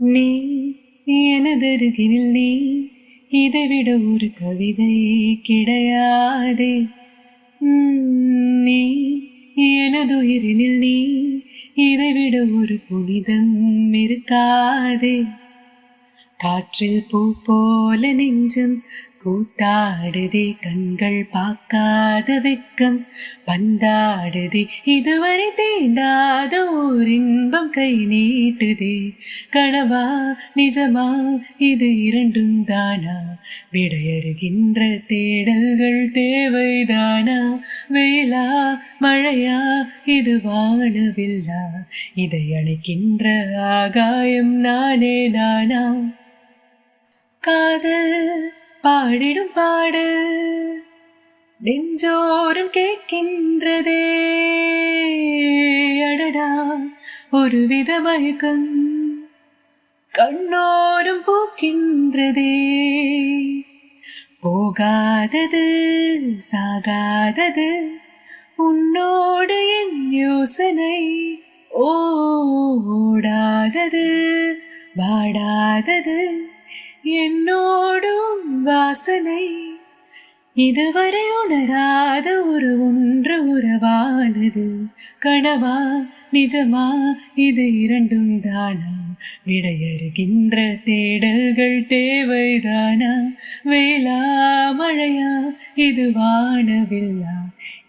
நீ எனதருகினில் நீ இதைவிட ஒரு கவிதை கிடையாதே. நீ எனதுயிரினில் நீ இதைவிட ஒரு புனிதம் இருக்காதே. காற்றில் பூ போல நெஞ்சம் கூத்தாடுதே, கண்கள் பார்க்காத வெக்கம் பந்தாடுதே, இதுவரை தீண்டாத ஓர் இன்பம் கை நீட்டுதே. கனவா நிஜமா இது இரண்டும் தானா? விடையறுகின்ற தேடல்கள் தேவைதானா? வெயிலா மழையா இது வானவில்லா? இதை அணைக்கின்ற ஆகாயம் நானே நானா? காதல் பாடிடும் பாடு நெஞ்சோறும் கேட்கின்றதே. அடடா ஒருவித மயக்கம் கண்ணோரும் பூக்கின்றதே. போகாதது சாகாதது உன்னோடு என் யோசனை, ஓடாதது வாடாதது என்னோடும் வாசனை. இதுவரை உணராத ஒரு ஒன்று உறவானது. கனவா நிஜமா இது இரண்டும் தானா? விடையறுகின்ற தேடல்கள் தேவைதானா? வேலா மழையா இது வானவில்லா?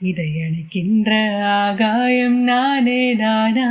இதை அணைக்கின்ற ஆகாயம் நானே நானா?